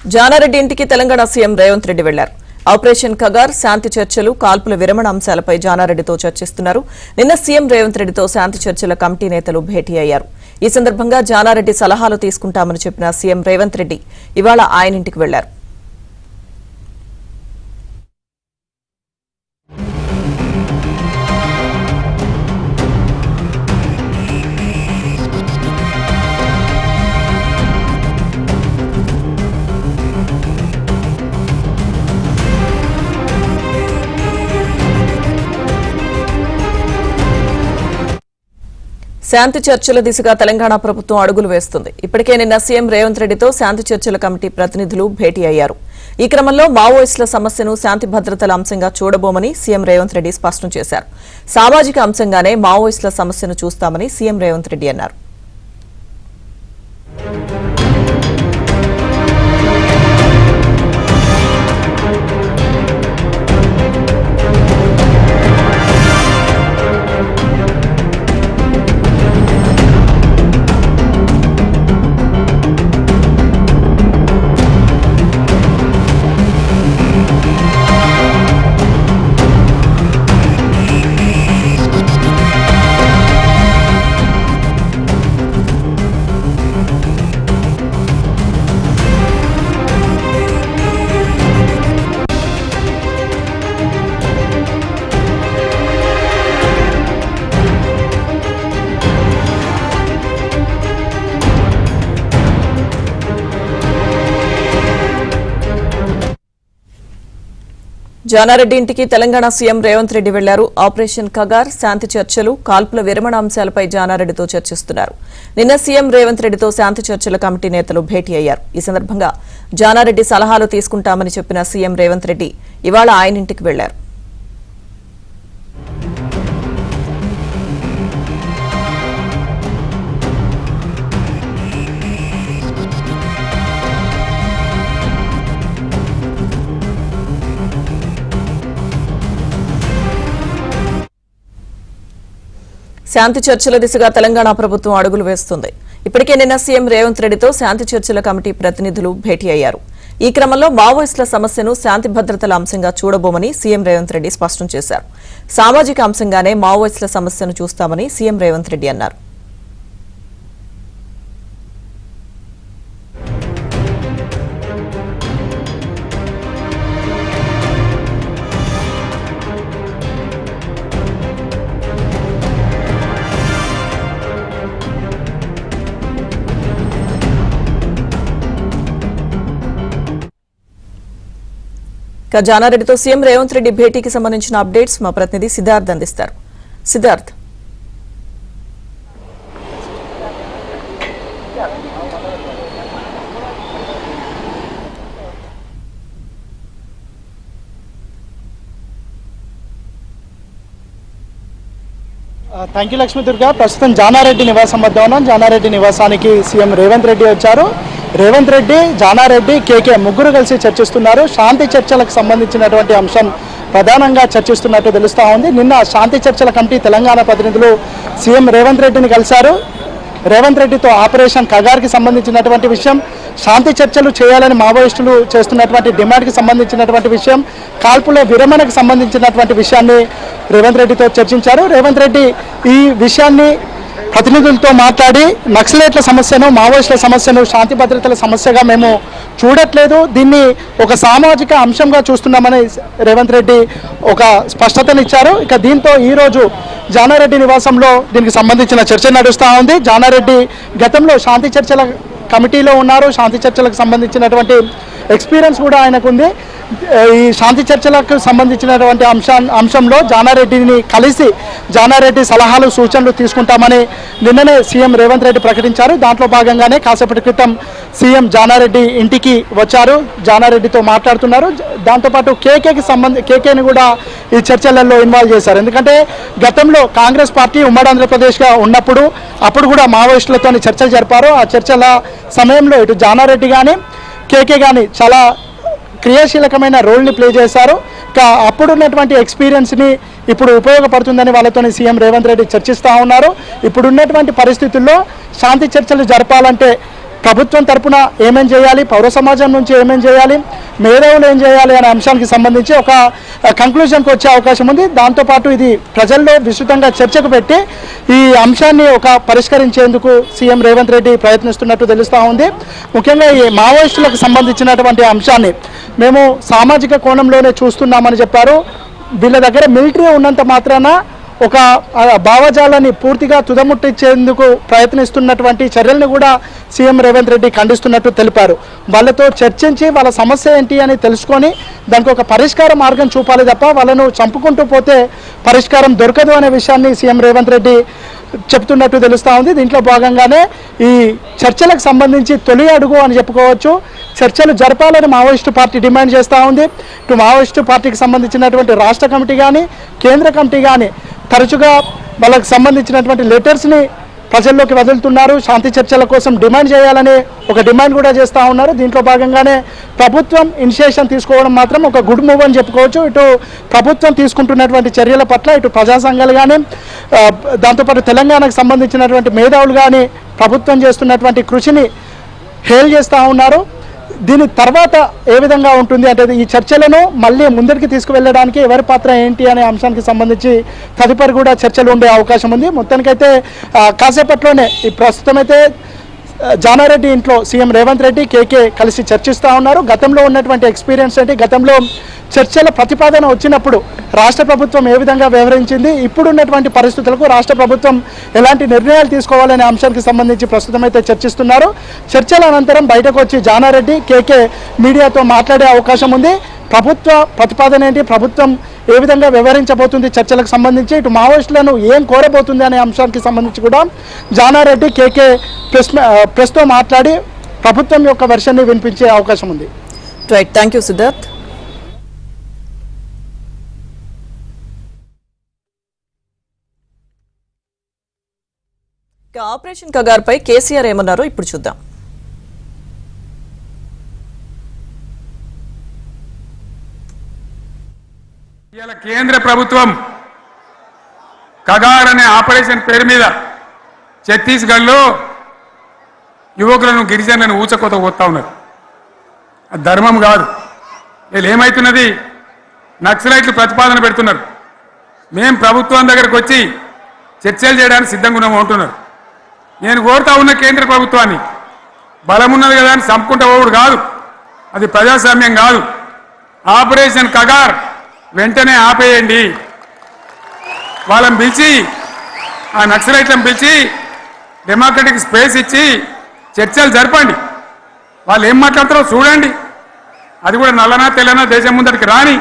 జానారెడ్డి ఇంటికి తెలంగాణ సీఎం రేవంత్ రెడ్డి వెళ్లారు. ఆపరేషన్ కగార్, శాంతి చర్చలు, కాల్పుల విరమణ అంశాలపై జానారెడ్డితో చర్చిస్తున్నారు. నిన్న సీఎం రేవంత్ రెడ్డితో శాంతి చర్చల కమిటీ నేతలు భేటీ అయ్యారు. ఈ సందర్భంగా జానారెడ్డి సలహాలు తీసుకుంటామని చెప్పిన సీఎం రేవంత్ రెడ్డి ఇవాళ ఆయన ఇంటికి వెళ్లారు. శాంతి చర్చల దిశగా తెలంగాణ ప్రభుత్వం అడుగులు వేస్తుంది. ఇప్పటికే నిన్న సీఎం రేవంత్ రెడ్డితో శాంతి చర్చల కమిటీ ప్రతినిధులు భేటీ అయ్యారు. ఈ క్రమంలో మావోయిస్టుల సమస్యను శాంతి భద్రతల అంశంగా చూడబోమని సీఎం రేవంత్ రెడ్డి స్పష్టం చేశారు. సామాజిక అంశంగానే మావోయిస్టుల సమస్యను చూస్తామని సీఎం రేవంత్ రెడ్డి అన్నారు. జానారెడ్డి ఇంటికి తెలంగాణ సీఎం రేవంత్ రెడ్డి వెళ్లారు. ఆపరేషన్ కగార్, శాంతి చర్చలు, కాల్పుల విరమణ అంశాలపై జానారెడ్డితో చర్చిస్తున్నారు. నిన్న సీఎం రేవంత్ రెడ్డితో శాంతి చర్చల కమిటీ నేతలు భేటీ అయ్యారు. ఈ సందర్భంగా జానారెడ్డి సలహాలు తీసుకుంటామని చెప్పిన సీఎం రేవంత్ రెడ్డి ఇవాళ ఆయన ఇంటికి వెళ్లారు. శాంతి చర్చల దిశగా తెలంగాణ ప్రభుత్వం అడుగులు వేస్తుంది. ఇప్పటికే నిన్న సీఎం రేవంత్ రెడ్డితో శాంతి చర్చల కమిటీ ప్రతినిధులు భేటీ అయ్యారు. ఈ క్రమంలో మావోయిస్టుల సమస్యను శాంతి భద్రతల అంశంగా చూడబోమని సీఎం రేవంత్ రెడ్డి స్పష్టం చేశారు. సామాజిక అంశంగానే మావోయిస్టుల సమస్యను చూస్తామని సీఎం రేవంత్ రెడ్డి అన్నారు. జానారెడ్డితో సీఎం రేవంత్ రెడ్డి భేటీకి సంబంధించిన అప్డేట్స్ మా ప్రతినిధి సిద్ధార్థ్ అందిస్తారు. Siddharth, thank you Lakshmi Durga. ప్రస్తుతం జానారెడ్డి నివాసం వద్ద ఉన్నాం. జానారెడ్డి నివాసానికి సీఎం రేవంత్ రెడ్డి వచ్చారు. రేవంత్ రెడ్డి, జానారెడ్డి, కేకే ముగ్గురు కలిసి చర్చిస్తున్నారు. శాంతి చర్చలకు సంబంధించినటువంటి అంశం ప్రధానంగా చర్చిస్తున్నట్టు తెలుస్తూ ఉంది. నిన్న శాంతి చర్చల కమిటీ తెలంగాణ ప్రతినిధులు సీఎం రేవంత్ రెడ్డిని కలిశారు. రేవంత్ రెడ్డితో ఆపరేషన్ కగార్కి సంబంధించినటువంటి విషయం, శాంతి చర్చలు చేయాలని మావోయిస్టులు చేస్తున్నటువంటి డిమాండ్కి సంబంధించినటువంటి విషయం, కాల్పుల విరమణకు సంబంధించినటువంటి విషయాన్ని రేవంత్ రెడ్డితో చర్చించారు. రేవంత్ రెడ్డి ఈ విషయాన్ని ప్రతినిధులతో మాట్లాడి నక్సలైట్ల సమస్యను, మావోయిస్టుల సమస్యను శాంతి భద్రతల సమస్యగా మేము చూడట్లేదు, దీన్ని ఒక సామాజిక అంశంగా చూస్తున్నామని రేవంత్ రెడ్డి ఒక స్పష్టతనిచ్చారు. ఇక దీంతో ఈరోజు జానారెడ్డి నివాసంలో దీనికి సంబంధించిన చర్చ నడుస్తూ ఉంది. జానారెడ్డి గతంలో శాంతి చర్చల కమిటీలో ఉన్నారు. శాంతి చర్చలకు సంబంధించినటువంటి ఎక్స్పీరియన్స్ కూడా ఆయనకు ఉంది. ఈ శాంతి చర్చలకు సంబంధించినటువంటి అంశంలో జానారెడ్డిని కలిసి జానారెడ్డి సలహాలు, సూచనలు తీసుకుంటామని నిన్ననే సీఎం రేవంత్ రెడ్డి ప్రకటించారు. దాంట్లో భాగంగానే కాసేపటి క్రితం సీఎం జానారెడ్డి ఇంటికి వచ్చారు. జానారెడ్డితో మాట్లాడుతున్నారు. దాంతోపాటు కేకేని కూడా ఈ చర్చలలో ఇన్వాల్వ్ చేశారు. ఎందుకంటే గతంలో కాంగ్రెస్ పార్టీ ఉమ్మడి ఆంధ్రప్రదేశ్గా ఉన్నప్పుడు అప్పుడు కూడా మావోయిస్టులతో చర్చలు జరిపారు. ఆ చర్చల సమయంలో ఇటు జానారెడ్డి కానీ కేకే కానీ చాలా క్రియాశీలకమైన రోల్ని ప్లే చేశారు. అప్పుడున్నటువంటి ఎక్స్పీరియన్స్ని ఇప్పుడు ఉపయోగపడుతుందని వాళ్ళతో సీఎం రేవంత్ రెడ్డి చర్చిస్తూ ఉన్నారు. ఇప్పుడున్నటువంటి పరిస్థితుల్లో శాంతి చర్చలు జరపాలంటే ప్రభుత్వం తరపున ఏమేం చేయాలి, పౌర సమాజం నుంచి ఏమేం చేయాలి, మేధావులు ఏం చేయాలి అనే అంశానికి సంబంధించి ఒక కంక్లూజన్కి వచ్చే అవకాశం ఉంది. దాంతోపాటు ఇది ప్రజల్లో విస్తృతంగా చర్చకు పెట్టి ఈ అంశాన్ని పరిష్కరించేందుకు సీఎం రేవంత్ రెడ్డి ప్రయత్నిస్తున్నట్టు తెలుస్తూ ఉంది. ముఖ్యంగా ఈ మావోయిస్టులకు సంబంధించినటువంటి అంశాన్ని మేము సామాజిక కోణంలోనే చూస్తున్నామని చెప్పారు. వీళ్ళ దగ్గర మిలిటరీ ఉన్నంత మాత్రాన ఒక భావజాలాన్ని పూర్తిగా తుదముట్టించేందుకు ప్రయత్నిస్తున్నటువంటి చర్యలను కూడా సీఎం రేవంత్ రెడ్డి ఖండిస్తున్నట్టు తెలిపారు. వాళ్ళతో చర్చించి వాళ్ళ సమస్య ఏంటి అని తెలుసుకొని దానికి ఒక పరిష్కార మార్గం చూపాలి తప్ప వాళ్ళను చంపుకుంటూ పోతే పరిష్కారం దొరకదు అనే విషయాన్ని సీఎం రేవంత్ రెడ్డి చెప్తున్నట్టు తెలుస్తూ ఉంది. దీంట్లో భాగంగానే ఈ చర్చలకు సంబంధించి తొలి అడుగు అని చెప్పుకోవచ్చు. చర్చలు జరపాలని మావోయిస్టు పార్టీ డిమాండ్ చేస్తూ ఉంది. ఇటు మావోయిస్టు పార్టీకి సంబంధించినటువంటి రాష్ట్ర కమిటీ కానీ కేంద్ర కమిటీ కానీ తరచుగా వాళ్ళకి సంబంధించినటువంటి లెటర్స్ని ప్రజల్లోకి వదులుతున్నారు. శాంతి చర్చల కోసం డిమాండ్ చేయాలని ఒక డిమాండ్ కూడా చేస్తూ ఉన్నారు. దీంట్లో భాగంగానే ప్రభుత్వం ఇనిషియేషన్ తీసుకోవడం మాత్రం ఒక గుడ్ మూవ్ అని చెప్పుకోవచ్చు. ఇటు ప్రభుత్వం తీసుకుంటున్నటువంటి చర్యల పట్ల ఇటు ప్రజా సంఘాలు కానీ దాంతోపాటు తెలంగాణకు సంబంధించినటువంటి మేధావులు కానీ ప్రభుత్వం చేస్తున్నటువంటి కృషిని హేల్ చేస్తూ ఉన్నారు. దీని తర్వాత ఏ విధంగా ఉంటుంది అంటే ఈ చర్చలను మళ్ళీ ముందరికి తీసుకువెళ్ళడానికి ఎవరి పాత్ర ఏంటి అనే అంశానికి సంబంధించి తదుపరి కూడా చర్చలు ఉండే అవకాశం ఉంది. మొత్తానికైతే కాసేపట్లోనే ఈ ప్రస్తుతమైతే జానారెడ్డి ఇంట్లో సీఎం రేవంత్ రెడ్డి కేకే కలిసి చర్చిస్తూ ఉన్నారు. గతంలో ఉన్నటువంటి ఎక్స్పీరియన్స్ ఏంటి, గతంలో చర్చల ప్రతిపాదన వచ్చినప్పుడు రాష్ట్ర ప్రభుత్వం ఏ విధంగా వ్యవహరించింది, ఇప్పుడున్నటువంటి పరిస్థితులకు రాష్ట్ర ప్రభుత్వం ఎలాంటి నిర్ణయాలు తీసుకోవాలనే అంశానికి సంబంధించి ప్రస్తుతం అయితే చర్చిస్తున్నారు. చర్చల అనంతరం బయటకు వచ్చి జానారెడ్డి కేకే మీడియాతో మాట్లాడే అవకాశం ఉంది. ప్రభుత్వ ప్రతిపాదన ఏంటి, ప్రభుత్వం ఏ విధంగా వ్యవహరించబోతుంది చర్చలకు సంబంధించి, ఇటు మావోయిస్టులను ఏం కోరబోతుంది అనే అంశానికి సంబంధించి కూడా జానారెడ్డి కేకే ప్రెస్తో మాట్లాడి ప్రభుత్వం యొక్క వెర్షన్ని వినిపించే అవకాశం ఉంది. Right, thank you Siddharth. Operation కగార్పై కేసీఆర్ ఏమన్నారో ఇప్పుడు చూద్దాం. ఇవాళ కేంద్ర ప్రభుత్వం కగార్ అనే ఆపరేషన్ పేరు మీద ఛత్తీస్గఢ్లో యువకులను గిరిజనులను ఊచకోత పోతా ఉన్నారు. అది ధర్మం కాదు. వీళ్ళు ఏమవుతున్నది, నక్సలైట్లు ప్రతిపాదన పెడుతున్నారు. మేం ప్రభుత్వం దగ్గరకు వచ్చి చర్చలు చేయడానికి సిద్ధంగా ఉన్నాము అంటున్నారు. నేను కోరుతా ఉన్న కేంద్ర ప్రభుత్వాన్ని, బలం ఉన్నది కదా అని చంపుకుంటా పోవుడు కాదు, అది ప్రజాస్వామ్యం కాదు. ఆపరేషన్ కగార్ వెంటనే ఆపేయండి. వాళ్ళని పిలిచి, ఆ నక్సలైట్లను పిలిచి డెమోక్రటిక్ స్పేస్ ఇచ్చి చర్చలు జరపండి. వాళ్ళు ఏం మాట్లాడతారో చూడండి. అది కూడా నల్లనా తెల్లనా దేశం ముందరికి రాని